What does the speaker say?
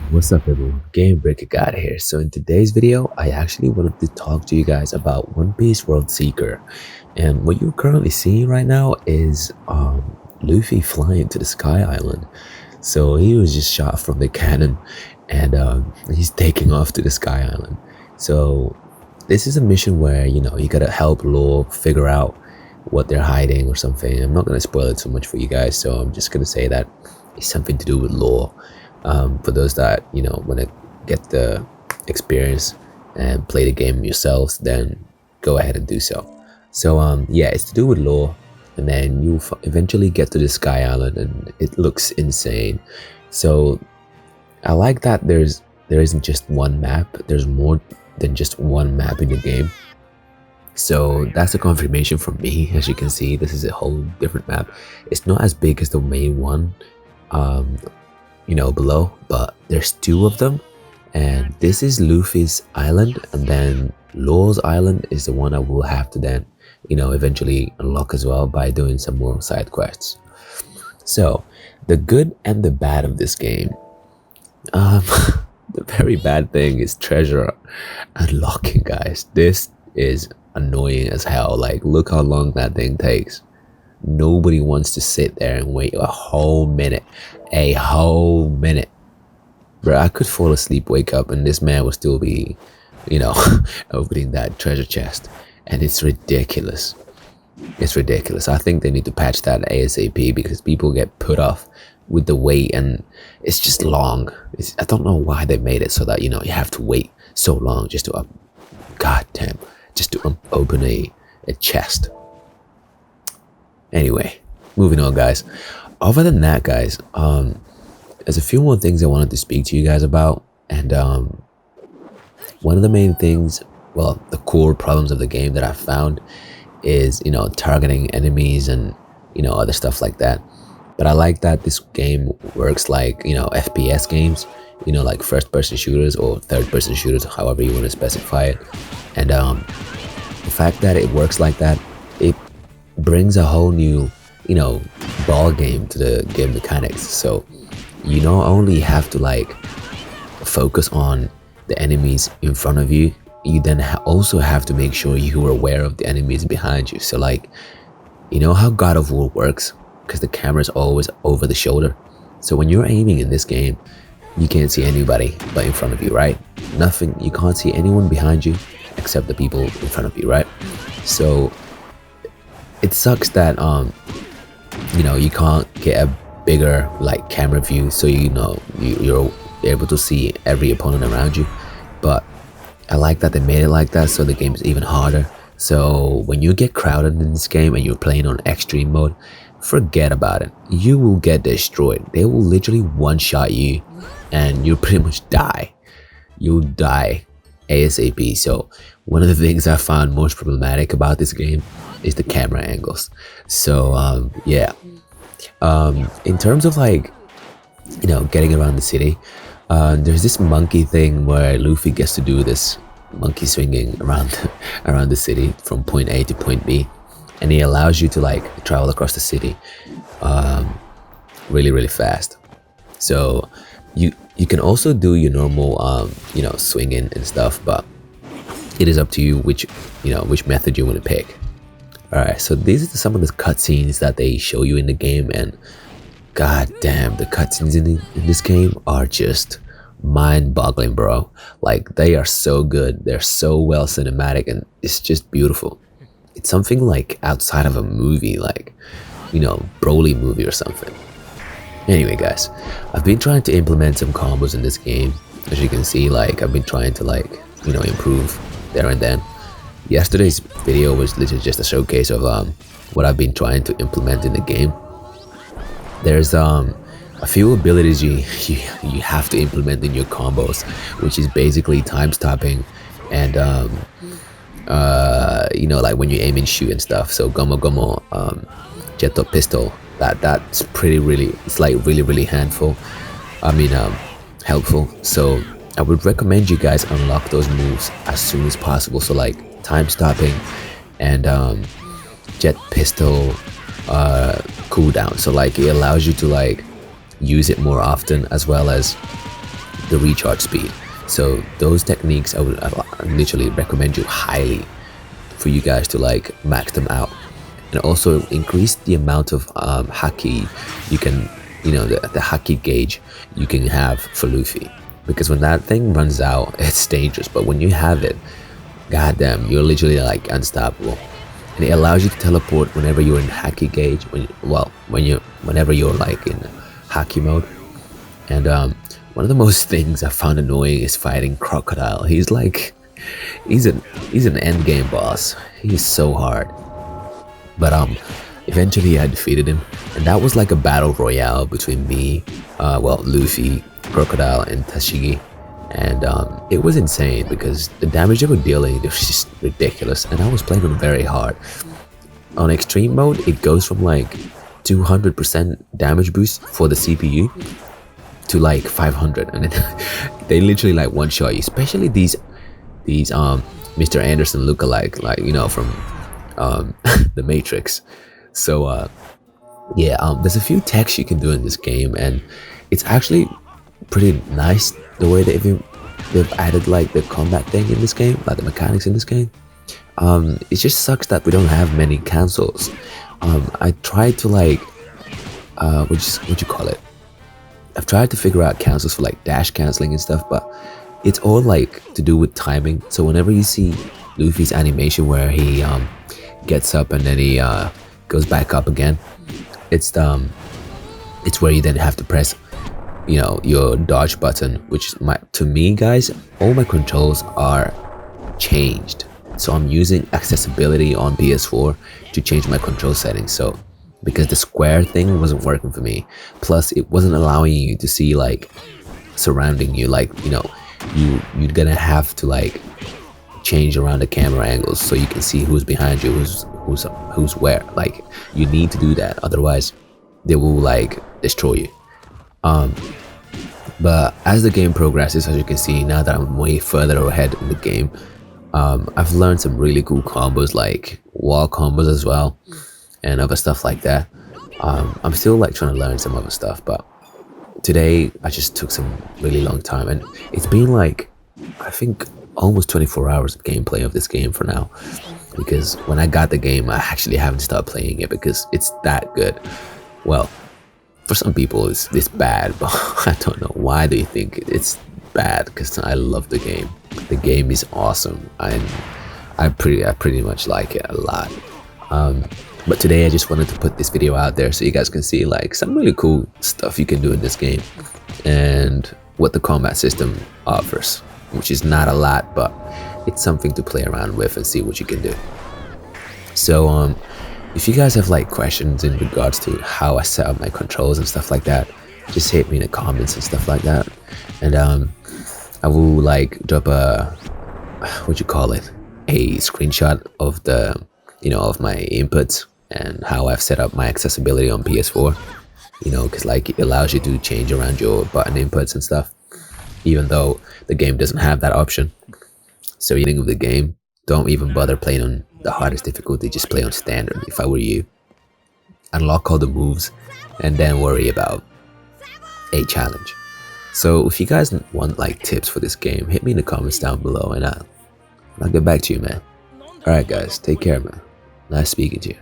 What's up everyone, Game Breaker God here. So in today's video, I actually wanted to talk to you guys about One Piece World Seeker. And what you're currently seeing right now is Luffy flying to the Sky Island. So he was just shot from the cannon and he's taking off to the Sky Island. So this is a mission where, you gotta help Law figure out what they're hiding or something. I'm not gonna spoil it so much for you guys, so I'm just gonna say that it's something to do with Law. For those that want to get the experience and play the game yourselves, then go ahead and do so. So yeah, it's to do with Law, and then you eventually get to the Sky Island, and it looks insane. So I like that there isn't just one map. There's more than just one map in the game. So that's a confirmation from me. As you can see, this is a whole different map. It's not as big as the main one below, but there's two of them, and this is Luffy's island, and then Law's island is the one I will have to then eventually unlock as well by doing some more side quests. So the good and the bad of this game, the very bad thing is treasure unlocking, guys. This is annoying as hell. Like, look how long that thing takes. Nobody wants to sit there and wait a whole minute. Bro, I could fall asleep, wake up, and this man will still be opening that treasure chest, and it's ridiculous. I think they need to patch that ASAP, because people get put off with the wait, and it's just long. I don't know why they made it so that you have to wait so long just to open a chest. Anyway, moving on, guys. Other than that, guys, there's a few more things I wanted to speak to you guys about, and one of the main things, well, the core problems of the game that I found is targeting enemies and other stuff like that. But I like that this game works like FPS games, like first-person shooters or third-person shooters, however you want to specify it. And the fact that it works like that, it brings a whole new ball game to the game mechanics. So you not only have to focus on the enemies in front of you, you then also have to make sure you are aware of the enemies behind you. So how God of War works, because the camera is always over the shoulder. So when you're aiming in this game, you can't see anybody but in front of you, right? You can't see anyone behind you except the people in front of you, right? So it sucks that you can't get a bigger camera view, so you're able to see every opponent around you. But I like that they made it like that, so the game is even harder. So when you get crowded in this game and you're playing on extreme mode, forget about it. You will get destroyed. They will literally one-shot you, and you'll pretty much die. You'll die ASAP. So one of the things I found most problematic about this game is the camera angles. So yeah, in terms of getting around the city, there's this monkey thing where Luffy gets to do this monkey swinging around the city from point A to point B, and he allows you to travel across the city really fast. So you can also do your normal swinging and stuff, but it is up to you which method you want to pick. Alright, so these are some of the cutscenes that they show you in the game, and god damn, the cutscenes in this game are just mind-boggling, bro. They are so good, they're so well cinematic, and it's just beautiful. It's something outside of a movie, Broly movie or something. Anyway, guys, I've been trying to implement some combos in this game. As you can see, I've been trying to improve there and then. Yesterday's video was literally just a showcase of what I've been trying to implement in the game. There's a few abilities you have to implement in your combos, which is basically time stopping and when you aim and shoot and stuff. So Gomo Jet Pistol, that's really really handful. I mean, helpful. So I would recommend you guys unlock those moves as soon as possible. So like time stopping and jet pistol cooldown. So like it allows you to like use it more often, as well as the recharge speed. So those techniques I literally recommend you highly for you guys to like max them out, and also increase the amount of haki you can, the haki gauge you can have for Luffy, because when that thing runs out, it's dangerous. But when you have it, goddamn, you're literally like unstoppable. And it allows you to teleport whenever you're in haki gauge, whenever you're like in haki mode. And one of the most things I found annoying is fighting Crocodile. He's an end game boss. He's so hard. But eventually I defeated him, and that was like a battle royale between me, Luffy, Crocodile, and Tashigi. And it was insane because the damage they were dealing was just ridiculous, and I was playing them very hard. On extreme mode, it goes from like 200% damage boost for the CPU to like 500, and then they literally like one shot you. Especially these Mr. Anderson lookalike, like from the Matrix. So there's a few techs you can do in this game, and it's actually pretty nice the way they've added like the combat thing in this game, like the mechanics in this game. It just sucks that we don't have many cancels. I tried to like what you call it, I've tried to figure out cancels for like dash canceling and stuff, but it's all like to do with timing. So whenever you see Luffy's animation where he gets up and then he goes back up again, it's where you then have to press your dodge button, which is to me, guys, all my controls are changed. So I'm using accessibility on PS4 to change my control settings. So because the square thing wasn't working for me, plus it wasn't allowing you to see like surrounding you, like you're gonna have to like change around the camera angles so you can see who's behind you, who's where. Like you need to do that, otherwise they will like destroy you. But as the game progresses, as you can see, now that I'm way further ahead in the game, I've learned some really cool combos, like wall combos as well, and other stuff like that. I'm still like trying to learn some other stuff, but today I just took some really long time, and it's been like, I think, almost 24 hours of gameplay of this game for now, because when I got the game, I actually haven't stopped playing it because it's that good. Well, for some people it's bad, but I don't know why they think it's bad, because I love the game. The game is awesome, and I pretty much like it a lot. But today I just wanted to put this video out there so you guys can see like some really cool stuff you can do in this game and what the combat system offers, which is not a lot, but it's something to play around with and see what you can do. So if you guys have like questions in regards to how I set up my controls and stuff like that, just hit me in the comments and stuff like that, and I will like drop a a screenshot of the of my inputs and how I've set up my accessibility on PS4, because like it allows you to change around your button inputs and stuff, even though the game doesn't have that option. So eating of the game, don't even bother playing on the hardest difficulty, just play on standard if I were you. Unlock all the moves and then worry about a challenge. So if you guys want like tips for this game, hit me in the comments down below, and I'll get back to you, man. Alright guys, take care, man. Nice speaking to you.